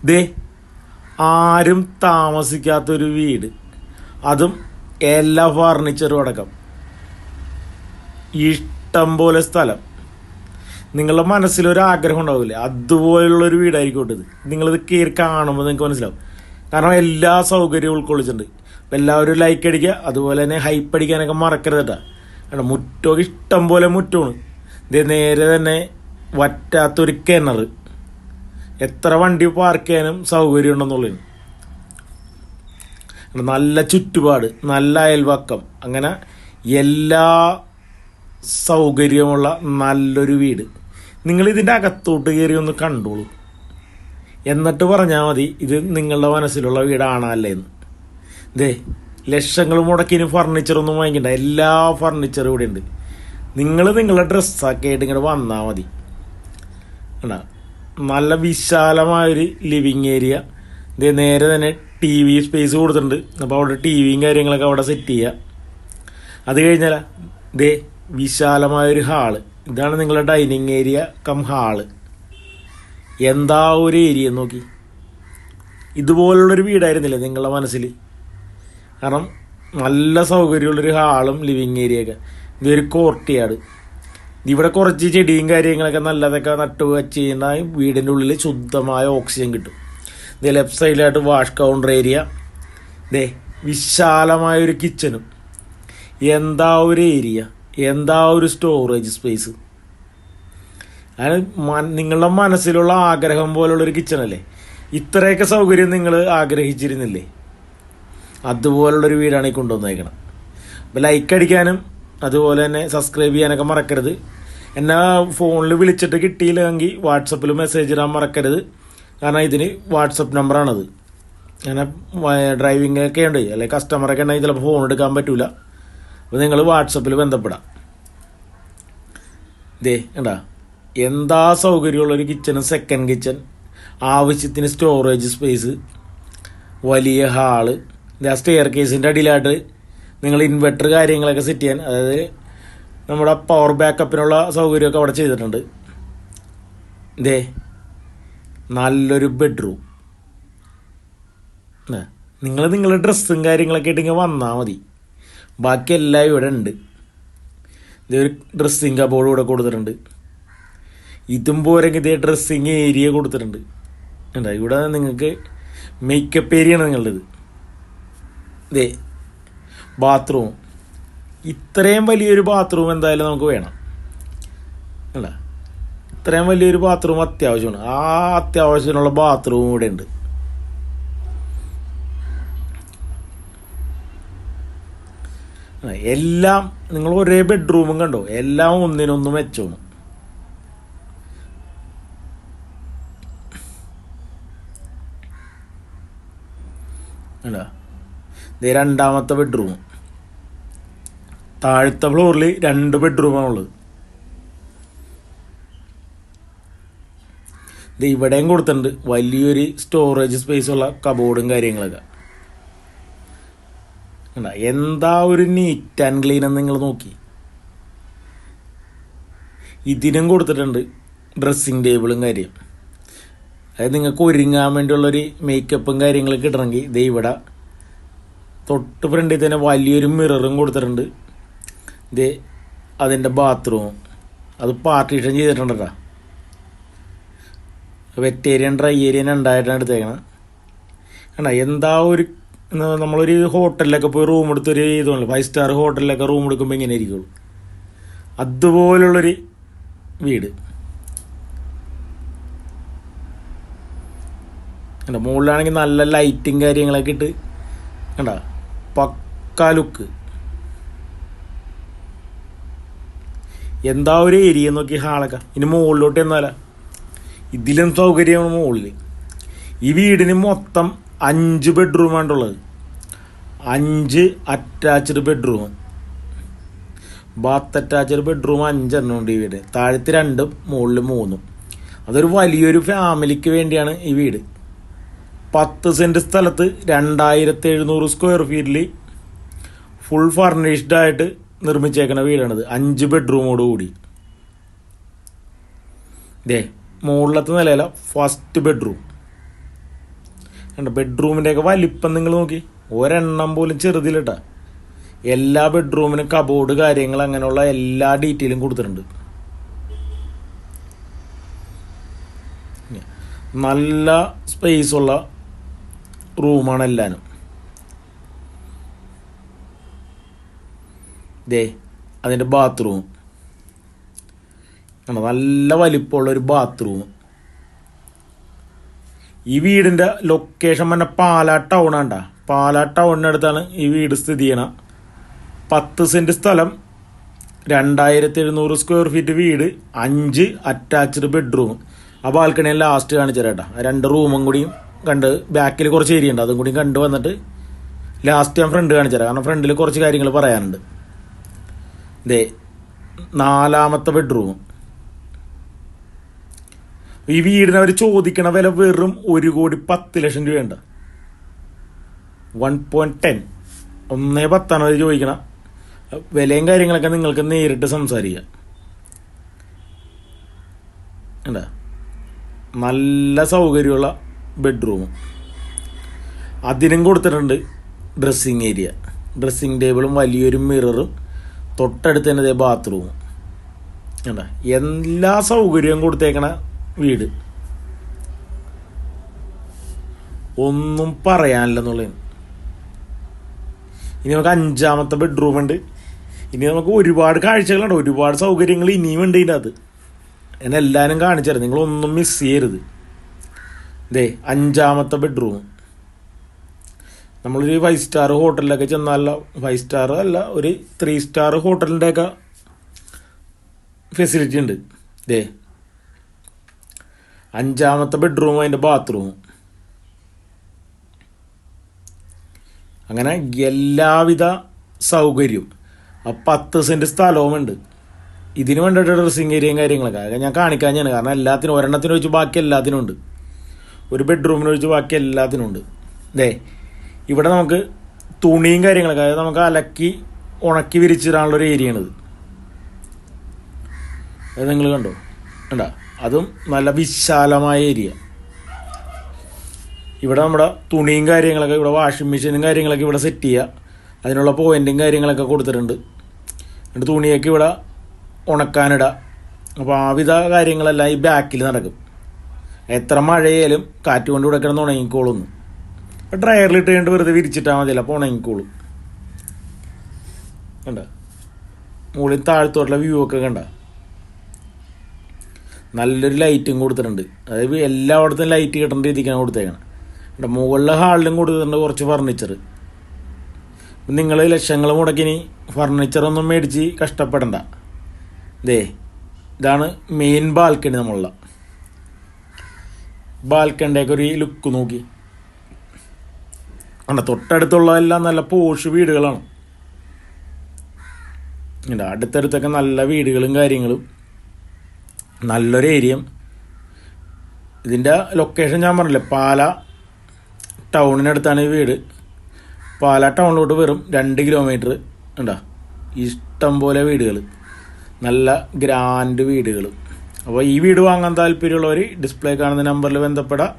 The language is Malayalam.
ദേ ആരും താമസിക്കാത്തൊരു വീട്, അതും എല്ലാ ഫർണിച്ചറും അടക്കം, ഇഷ്ടം പോലെ സ്ഥലം. നിങ്ങളുടെ മനസ്സിലൊരാഗ്രഹം ഉണ്ടാവില്ലേ, അതുപോലുള്ളൊരു വീടായിരിക്കും ഇത്. നിങ്ങളിത് കയറി കാണുമ്പോൾ നിങ്ങൾക്ക് മനസ്സിലാവും. കാരണം എല്ലാ സൗകര്യവും ഉൾക്കൊള്ളിച്ചിട്ടുണ്ട്. അപ്പം എല്ലാവരും ലൈക്ക് അടിക്കുക, അതുപോലെ തന്നെ ഹൈപ്പ് അടിക്കാനൊക്കെ മറക്കരുത് കേട്ടോ. കാരണം മുറ്റമൊക്കെ ഇഷ്ടം പോലെ മുറ്റമാണ്. ഇത് നേരെ തന്നെ വറ്റാത്തൊരു കിണർ, എത്ര വണ്ടി പാർക്ക് ചെയ്യാനും സൗകര്യം ഉണ്ടെന്നുള്ളതാണ്. നല്ല ചുറ്റുപാട്, നല്ല അയൽവക്കം, അങ്ങനെ എല്ലാ സൗകര്യമുള്ള നല്ലൊരു വീട്. നിങ്ങളിതിൻ്റെ അകത്തോട്ട് കയറി ഒന്ന് കണ്ടോളൂ, എന്നിട്ട് പറഞ്ഞാൽ മതി ഇത് നിങ്ങളുടെ മനസ്സിലുള്ള വീടാണോ അല്ലേന്ന്. ഇതേ ലക്ഷങ്ങൾ മുടക്കിന് ഫർണിച്ചറൊന്നും വാങ്ങിക്കണ്ട, എല്ലാ ഫർണിച്ചറും ഇവിടെ ഉണ്ട്. നിങ്ങൾ നിങ്ങളുടെ ഡ്രസ്സൊക്കെ ആയിട്ട് ഇങ്ങനെ വന്നാൽ മതി. നല്ല വിശാലമായൊരു ലിവിങ് ഏരിയ. ഇതേ നേരെ തന്നെ ടി വി സ്പേസ് കൊടുത്തിട്ടുണ്ട്. അപ്പോൾ അവിടെ ടി വിയും കാര്യങ്ങളൊക്കെ അവിടെ സെറ്റ് ചെയ്യുക. അത് കഴിഞ്ഞാൽ ദേ വിശാലമായൊരു ഹാള്. ഇതാണ് നിങ്ങളുടെ ഡൈനിങ് ഏരിയ കം ഹാള്. എന്താ ഒരു ഏരിയ നോക്കി. ഇതുപോലുള്ളൊരു വീടായിരുന്നില്ലേ നിങ്ങളുടെ മനസ്സിൽ? കാരണം നല്ല സൗകര്യമുള്ളൊരു ഹാളും ലിവിങ് ഏരിയയൊക്കെ. ഇതൊരു കോർട്ട്യാർഡ്. ഇവിടെ കുറച്ച് ചെടിയും കാര്യങ്ങളൊക്കെ നല്ലതൊക്കെ നട്ടു വെച്ച് കഴിഞ്ഞാൽ വീടിൻ്റെ ഉള്ളിൽ ശുദ്ധമായ ഓക്സിജൻ കിട്ടും. ഇത് ലെഫ്റ്റ് സൈഡിലായിട്ട് വാഷ് കൗണ്ടർ ഏരിയ. ദേ വിശാലമായൊരു കിച്ചനും. എന്താ ഒരു ഏരിയ, എന്താ ഒരു സ്റ്റോറേജ് സ്പേസ്. അത് നിങ്ങളുടെ മനസ്സിലുള്ള ആഗ്രഹം പോലുള്ളൊരു കിച്ചണല്ലേ. ഇത്രയൊക്കെ സൗകര്യം നിങ്ങൾ ആഗ്രഹിച്ചിരുന്നില്ലേ? അതുപോലുള്ളൊരു വീടാണ് ഈ കൊണ്ടുവന്നേക്കണം. അപ്പോൾ ലൈക്ക് അടിക്കാനും അതുപോലെ തന്നെ സബ്സ്ക്രൈബ് ചെയ്യാനൊക്കെ മറക്കരുത്. എന്നെ ഫോണിൽ വിളിച്ചിട്ട് കിട്ടിയില്ലെങ്കിൽ വാട്സപ്പിൽ മെസ്സേജ് ഇടാൻ മറക്കരുത്. കാരണം ഇതിന് വാട്സപ്പ് നമ്പറാണത്. അങ്ങനെ ഡ്രൈവിംഗ് ഒക്കെ ഉണ്ട്, അല്ലെങ്കിൽ കസ്റ്റമറൊക്കെ ഉണ്ടെങ്കിൽ ചിലപ്പോൾ ഫോൺ എടുക്കാൻ പറ്റില്ല. അപ്പോൾ നിങ്ങൾ വാട്സപ്പിൽ ബന്ധപ്പെടാം. ഇതേ കണ്ടാ എന്താ സൗകര്യമുള്ളൊരു കിച്ചണും സെക്കൻഡ് കിച്ചൺ, ആവശ്യത്തിന് സ്റ്റോറേജ് സ്പേസ്, വലിയ ഹാള്. ഇതാ സ്റ്റെയർ കേസിൻ്റെ അടിയിലായിട്ട് നിങ്ങൾ ഇൻവെർട്ടർ കാര്യങ്ങളൊക്കെ സെറ്റ് ചെയ്യാൻ, അതായത് നമ്മുടെ പവർ ബാക്കപ്പിനുള്ള സൗകര്യമൊക്കെ അവിടെ ചെയ്തിട്ടുണ്ട്. ഇതേ നല്ലൊരു ബെഡ്റൂം. നിങ്ങൾ നിങ്ങളുടെ ഡ്രസ്സും കാര്യങ്ങളൊക്കെ ഇട്ടിങ്ങനെ വന്നാൽ മതി. ബാക്കി എല്ലാം ഇവിടെ ഉണ്ട്. ഇതൊരു ഡ്രസ്സിങ് കബോർഡ് ഇവിടെ കൊടുത്തിട്ടുണ്ട്. ഇതും പോരെങ്കിൽ ഇതേ ഡ്രസ്സിങ് ഏരിയ കൊടുത്തിട്ടുണ്ട്. എന്താ ഇവിടെ നിങ്ങൾക്ക് മേക്കപ്പ് ഏരിയയാണ് നിങ്ങളുടേത്. ഇതേ ബാത്റൂം. ഇത്രയും വലിയൊരു ബാത്റൂം എന്തായാലും നമുക്ക് വേണം അല്ല. ഇത്രയും വലിയൊരു ബാത്റൂം അത്യാവശ്യമാണ്. ആ അത്യാവശ്യത്തിനുള്ള ബാത്റൂം ഇവിടെ ഉണ്ട്. എല്ലാം നിങ്ങൾ ഒരേ ബെഡ്റൂമും കണ്ടോ, എല്ലാം ഒന്നിനൊന്നും മെച്ചമാണ്. അല്ല ഇത് രണ്ടാമത്തെ ബെഡ്റൂം. താഴത്തെ ഫ്ലോറിൽ 2 ബെഡ്റൂമാണുള്ളത്. ഇത് ഇവിടെയും കൊടുത്തിട്ടുണ്ട് വലിയൊരു സ്റ്റോറേജ് സ്പേസ് ഉള്ള കബോർഡും കാര്യങ്ങളൊക്കെ. എന്താ ഒരു നീറ്റ് ആൻഡ് ക്ലീൻ എന്ന് നിങ്ങൾ നോക്കി. ഇതിനും കൊടുത്തിട്ടുണ്ട് ഡ്രസ്സിങ് ടേബിളും കാര്യം. അതായത് നിങ്ങൾക്ക് ഒരുങ്ങാൻ വേണ്ടിയുള്ളൊരു മേക്കപ്പും കാര്യങ്ങളൊക്കെ കിട്ടണമെങ്കിൽ ഇത് ഇവിടെ തൊട്ട് ഫ്രണ്ടിൽ തന്നെ വലിയൊരു മിററും കൊടുത്തിട്ടുണ്ട്. ഇത് അതിൻ്റെ ബാത്റൂം അത് പാർട്ടീഷൻ ചെയ്തിട്ടുണ്ട് കേട്ടോ. വെറ്റേരിയൻ ഡ്രൈ ഏരിയൻ 2 എടുത്തേക്കണം. കണ്ട എന്താ ഒരു നമ്മളൊരു ഹോട്ടലിലൊക്കെ പോയി റൂം എടുത്തൊരു ഇതുണ്ട്, 5 സ്റ്റാർ ഹോട്ടലിലൊക്കെ റൂം എടുക്കുമ്പോൾ ഇങ്ങനെ ഇരിക്കുള്ളൂ. അതുപോലുള്ളൊരു വീട്. കണ്ട മുകളിലാണെങ്കിൽ നല്ല ലൈറ്റും കാര്യങ്ങളൊക്കെ ഇട്ട് കണ്ട പക്കാ ലുക്ക്. എന്താ ഒരു ഏരിയ നോക്കി ഹാളൊക്കെ. ഇനി മുകളിലോട്ട് എന്നാലാ ഇതിലും സൗകര്യമാണ് മുകളിൽ. ഈ വീടിന് മൊത്തം 5 ബെഡ്റൂമാണുള്ളത്. 5 attached bedroom. Bath attached bedroom 5 ഉണ്ട് ഈ വീട്. താഴത്ത് 2, മുകളിൽ 3. അതൊരു വലിയൊരു ഫാമിലിക്ക് വേണ്ടിയാണ് ഈ വീട്. 10 സെൻറ്റ് സ്ഥലത്ത് 2700 സ്ക്വയർ ഫീറ്റിൽ ഫുൾ ഫർണിഷ്ഡ് ആയിട്ട് നിർമ്മിച്ചേക്കുന്ന വീടാണിത്. 5 ബെഡ്റൂമോട് കൂടി. ഇതേ മുകളിലത്തെ നിലയില ഫസ്റ്റ് ബെഡ്റൂം. ഉണ്ട്. ബെഡ്റൂമിൻ്റെയൊക്കെ വലിപ്പം നിങ്ങൾ നോക്കി, ഒരെണ്ണം പോലും ചെറുതിലിട്ടാ. എല്ലാ ബെഡ്റൂമിനും കബോർഡ് കാര്യങ്ങൾ അങ്ങനെയുള്ള എല്ലാ ഡീറ്റെയിലും കൊടുത്തിട്ടുണ്ട്. നല്ല സ്പേസ് ഉള്ള റൂമാണ് എല്ലാനും. ദേ അതിൻ്റെ ബാത്റൂം നല്ല വലിപ്പമുള്ള ഒരു ബാത്റൂം. ഈ വീടിൻ്റെ ലൊക്കേഷൻ പറഞ്ഞ പാലാ ടൗണാണ്ട. പാലാ ടൗണിനടുത്താണ് ഈ വീട് സ്ഥിതി ചെയ്യണം. 10 സെൻറ്റ് സ്ഥലം, 2700 സ്ക്വയർ ഫീറ്റ് വീട്, 5 അറ്റാച്ച്ഡ് ബെഡ്റൂം. ആ ബാൽക്കണി ലാസ്റ്റ് കാണിച്ചു തരാം കേട്ടോ. 2 റൂമും കൂടിയും കണ്ട്, ബാക്കിൽ കുറച്ച് ഏരിയ ഉണ്ട്, അതും കൂടി കണ്ടു വന്നിട്ട് ലാസ്റ്റ് ഞാൻ ഫ്രണ്ട് കാണിച്ചു തരാം. കാരണം ഫ്രണ്ടിൽ കുറച്ച് കാര്യങ്ങൾ പറയാനുണ്ട്. ഇതേ 4ാമത്തെ ബെഡ്റൂം. ഈ വീടിന് അവർ ചോദിക്കണ വില വെറും 1,10,00,000 രൂപയുണ്ട്. 1.10, 1.10 അവർ ചോദിക്കണ. വിലയും കാര്യങ്ങളൊക്കെ നിങ്ങൾക്ക് നേരിട്ട് സംസാരിക്കാം. എന്താ നല്ല സൗകര്യമുള്ള ബെഡ്റൂം. അതിനും കൊടുത്തിട്ടുണ്ട് ഡ്രസ്സിങ് ഏരിയ, ഡ്രസ്സിങ് ടേബിളും വലിയൊരു മിററും, തൊട്ടടുത്ത് തന്നെ ബാത്റൂമും. എന്താ എല്ലാ സൗകര്യവും കൊടുത്തേക്കണ വീട്. ഒന്നും പറയാനില്ലെന്നുള്ളത്. ഇനി നമുക്ക് 5ാമത്തെ ബെഡ്റൂം ഉണ്ട്. ഇനി നമുക്ക് ഒരുപാട് കാഴ്ചകളുണ്ട്, ഒരുപാട് സൗകര്യങ്ങൾ ഇനിയും ഉണ്ട് ഇതിൻ്റെ അകത്ത്. എന്നെ എല്ലാവരും കാണിച്ചു തരാം, നിങ്ങളൊന്നും മിസ് ചെയ്യരുത്. ഇതേ 5ാമത്തെ ബെഡ്റൂം. നമ്മളൊരു 5 സ്റ്റാർ ഹോട്ടലിലൊക്കെ ചെന്നാലോ, 5 സ്റ്റാർ അല്ല, ഒരു 3 സ്റ്റാർ ഹോട്ടലിൻ്റെയൊക്കെ ഫെസിലിറ്റി ഉണ്ട്. ഇതേ 5ാമത്തെ ബെഡ്റൂം, അതിൻ്റെ ബാത്റൂം. അങ്ങനെ എല്ലാവിധ സൗകര്യവും. 10 സെൻറ്റ് സ്ഥലവുമുണ്ട്. ഇതിന് വേണ്ടിയിട്ട് ഡ്രസ്സിങ് ഏരിയയും കാര്യങ്ങളൊക്കെ അതൊക്കെ ഞാൻ കാണിക്കാഞ്ഞാണ്. കാരണം എല്ലാത്തിനും, ഒരെണ്ണത്തിന് ഒഴിച്ച് ബാക്കി എല്ലാത്തിനും ഉണ്ട്. ഒരു ബെഡ്റൂമിന് ഒഴിച്ച് ബാക്കി എല്ലാത്തിനും ഉണ്ട്. ദേ ഇവിടെ നമുക്ക് തുണിയും കാര്യങ്ങളൊക്കെ, അതായത് നമുക്ക് അലക്കി ഉണക്കി വിരിച്ചിടാനുള്ളൊരു ഏരിയയാണിത്. അത് നിങ്ങൾ കണ്ടോ, കണ്ടാ? അതും നല്ല വിശാലമായ ഏരിയ. ഇവിടെ നമ്മുടെ തുണിയും കാര്യങ്ങളൊക്കെ, ഇവിടെ വാഷിംഗ് മെഷീനും കാര്യങ്ങളൊക്കെ ഇവിടെ സെറ്റ് ചെയ്യുക. അതിനുള്ള പോയിൻറ്റും കാര്യങ്ങളൊക്കെ കൊടുത്തിട്ടുണ്ട്. എന്നിട്ട് തുണിയൊക്കെ ഇവിടെ ഉണക്കാനിടാം. അപ്പോൾ ആവിധ കാര്യങ്ങളെല്ലാം ഈ ബാക്കിൽ നടക്കും. എത്ര മഴയായാലും കാറ്റ് കൊണ്ട് ഇവിടെ കിടന്ന് ഉണങ്ങിക്കോളുന്നു. അപ്പോൾ ഡ്രയറിലിട്ട് കഴിഞ്ഞിട്ട് വെറുതെ വിരിച്ചിട്ടാൽ മതിയല്ലോ, അപ്പോൾ ഉണങ്ങിക്കോളും. കണ്ട മുകളിൽ താഴത്തോട്ടുള്ള വ്യൂ ഒക്കെ കണ്ട. നല്ലൊരു ലൈറ്റും കൊടുത്തിട്ടുണ്ട്. അതായത് എല്ലായിടത്തും ലൈറ്റ് കിട്ടേണ്ട രീതിക്കാണ് കൊടുത്തേക്കണം. മുകളിലെ ഹാളിലും കൊടുത്തിട്ടുണ്ട് കുറച്ച് ഫർണിച്ചർ. നിങ്ങൾ ലക്ഷങ്ങൾ മുടക്കിനി ഫർണിച്ചറൊന്നും മേടിച്ച് കഷ്ടപ്പെടണ്ട. ദേ ഇതാണ് മെയിൻ ബാൽക്കണി. നമ്മളുള്ള ബാൽക്കണിൻ്റെയൊക്കെ ഒരു ലുക്ക് നോക്കി. തൊട്ടടുത്തുള്ളതെല്ലാം നല്ല പോഷ് വീടുകളാണ്. അടുത്തടുത്തൊക്കെ നല്ല വീടുകളും കാര്യങ്ങളും, നല്ലൊരു ഏരിയയും. ഇതിൻ്റെ ലൊക്കേഷൻ ഞാൻ പറഞ്ഞില്ലേ, പാല ടൗണിനടുത്താണ് ഈ വീട്. പാല ടൗണിലോട്ട് വെറും 2 കിലോമീറ്റർ ഉണ്ടോ. ഇഷ്ടം പോലെ വീടുകൾ, നല്ല ഗ്രാൻഡ് വീടുകൾ. അപ്പോൾ ഈ വീട് വാങ്ങാൻ താല്പര്യമുള്ളവർ ഡിസ്പ്ലേ കാണുന്ന നമ്പറിൽ ബന്ധപ്പെടാം.